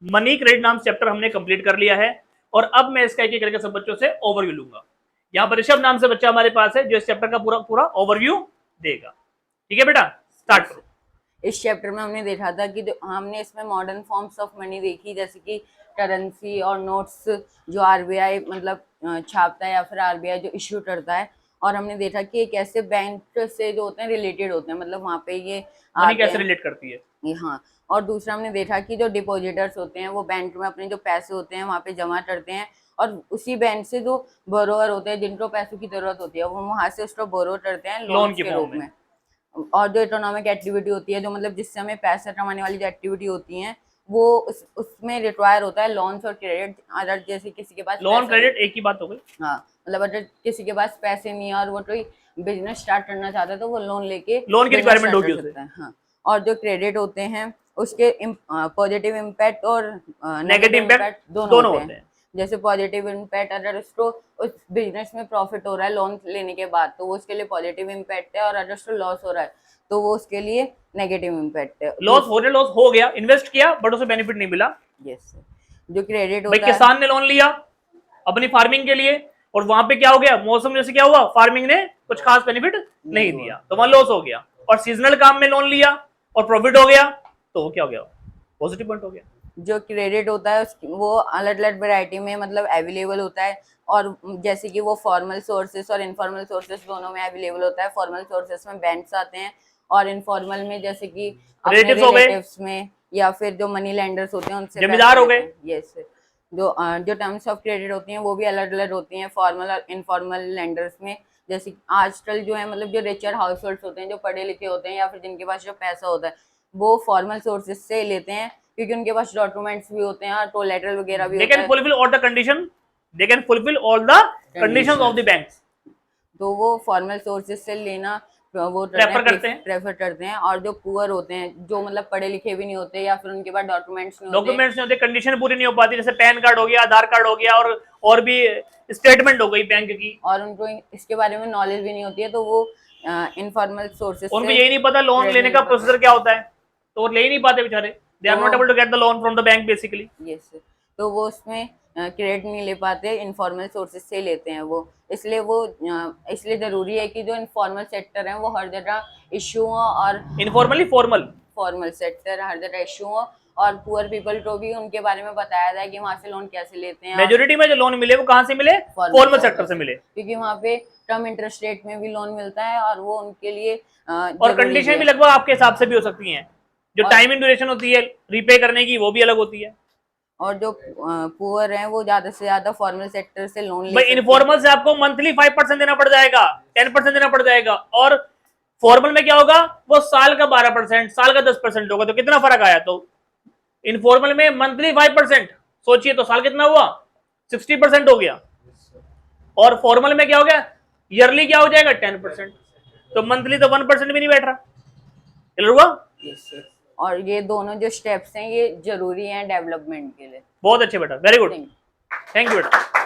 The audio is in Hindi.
मनी क्रेडिट नाम चैप्टर हमने कंप्लीट कर लिया है और अब मैं इसका एक एक करके सब बच्चों से ओवरव्यू लूंगा। यहाँ पर ऋषभ नाम से बच्चा हमारे पास है जो इस चैप्टर का पूरा पूरा ओवरव्यू देगा। ठीक है बेटा, स्टार्ट करो। इस चैप्टर में हमने देखा था कि हमने इसमें मॉडर्न फॉर्म्स ऑफ मनी देखी, जैसे कि करेंसी और नोट्स जो आरबीआई मतलब छापता है या फिर आरबीआई जो इश्यू करता है, और हमने देखा कि एक ऐसे बैंक से जो होते हैं रिलेटेड होते हैं, मतलब वहाँ पे ये मनी कैसे रिलेट करती है। हाँ, और दूसरा हमने देखा कि जो डिपॉजिटर्स होते हैं वो बैंक में अपने जो पैसे होते हैं वहाँ पे जमा करते हैं, और उसी बैंक से जो बोरोवर होते हैं जिनको पैसों की जरूरत होती है वो वहाँ से उसको बोरो करते हैं लोन के रूप में। और जो इकोनॉमिक एक्टिविटी होती है, जो मतलब जिससे हमें पैसा कमाने वाली जो एक्टिविटी होती है, वो उसमें रिक्वायर होता है लोन्स और क्रेडिट। अगर जैसे किसी के पास लोन क्रेडिट एक ही बात हो गई। हाँ, मतलब अगर किसी के पास पैसे नहीं है और वो कोई बिजनेस स्टार्ट करना चाहता है तो वो लोन लेके लोन की रिक्वायरमेंट होगी उसे। हाँ, और जो क्रेडिट होते हैं उसके पॉजिटिव इम्पैक्ट और नेगेटिव इम्पैक्ट दोनों होते हैं। जैसे पॉजिटिव इम्पैक्ट, अगर उसको उस बिजनेस में प्रॉफिट हो रहा है लोन लेने के बाद तो वो उसके लिए पॉजिटिव इम्पैक्ट है, और अगर उसको लॉस हो रहा है तो वो उसके लिए नेगेटिव इम्पैक्ट है। लॉस हो गया, इन्वेस्ट किया बट उसे बेनिफिट नहीं मिला। यस, जो क्रेडिट भाई किसान ने लोन लिया अपनी फार्मिंग के लिए और वहां पे क्या हो गया, मौसम जैसे क्या हुआ, फार्मिंग ने कुछ खास बेनिफिट नहीं दिया तो वहां लॉस हो गया। और सीजनल काम में लोन लिया और प्रॉफिट हो गया तो वो क्या हो गया, पॉजिटिव पॉइंट हो गया। जो क्रेडिट होता है वो अलग अलग वैरायटी में मतलब अवेलेबल होता है, और जैसे कि वो फॉर्मल सोर्सेस और इनफॉर्मल सोर्सेस दोनों में अवेलेबल होता है। फॉर्मल सोर्सेस में बैंक्स आते हैं, और इनफॉर्मल में जैसे कि रिलेटिव्स में या फिर जो मनी लेंडर्स होते हैं उनसे जमींदार हो गए। यस, जो टर्म्स ऑफ क्रेडिट होती हैं वो भी अलग अलग होती हैं फॉर्मल और इनफॉर्मल लेंडर्स में। जैसे आजकल जो है मतलब जो रिचर हाउस होल्ड होते हैं, जो पढ़े लिखे होते हैं या फिर जिनके पास जो पैसा होता है, वो फॉर्मल सोर्सेज से लेते हैं क्योंकि उनके पास डॉक्यूमेंट्स भी होते हैं और कोलैटरल वगैरह भी होता है। They can fulfill all the conditions of the banks. तो वो फॉर्मल सोर्सेज से लेना वो प्रेफर करते हैं। और जो पुअर होते हैं, जो मतलब पढ़े लिखे भी नहीं होते या फिर उनके पास डॉक्यूमेंट्स नहीं होते, कंडीशन पूरी नहीं हो पाती, जैसे पैन कार्ड हो गया, आधार कार्ड हो गया और भी स्टेटमेंट हो गई बैंक की, और उनको इसके बारे में नॉलेज भी नहीं होती है, तो वो इनफॉर्मल सोर्सेज उनको यही नहीं पता लोन लेने का प्रोसीजर क्या होता है, तो वो ले ही नहीं पाते बेचारे। They are not able to get the loan from the bank basically. Yes, तो वो उसमें क्रेडिट नहीं ले पाते, इनफॉर्मल सोर्सेज से लेते हैं वो। इसलिए जरूरी है कि जो इनफॉर्मल सेक्टर है वो हर जगह इशू हो, और इनफॉर्मली फॉर्मल सेक्टर हर जगह इशू हो, और पुअर पीपल को भी उनके बारे में बताया जाए कि वहाँ से लोन कैसे लेते हैं। मेजोरिटी में जो लोन मिले वो कहाँ से मिले, फॉर्मल सेक्टर से मिले, क्योंकि वहाँ पे कम इंटरेस्ट रेट में भी लोन मिलता है, और वो उनके लिए और कंडीशन भी लगभग आपके हिसाब से भी हो सकती हैं। जो टाइम इन ड्यूरेशन होती है रीपे करने की वो भी अलग होती है। और जो पुअर हैं वो ज्यादा से ज्यादा फॉर्मल सेक्टर से लोन ले, इनफॉर्मल से आपको मंथली 5% देना पड़ जाएगा, 10% देना पड़ जाएगा, और फॉर्मल में क्या होगा, वो साल का 12%, साल का 10% होगा। तो कितना फर्क आया, तो इनफॉर्मल में मंथली 5%, सोचिए तो साल कितना हुआ, 60% हो गया। और फॉर्मल में क्या हो गया, ईयरली क्या हो जाएगा 10%, तो मंथली तो 1% भी नहीं बैठ रहा। क्लियर हुआ। और ये दोनों जो स्टेप्स हैं ये जरूरी हैं डेवलपमेंट के लिए। बहुत अच्छे बेटा, वेरी गुड, थैंक यू बेटा।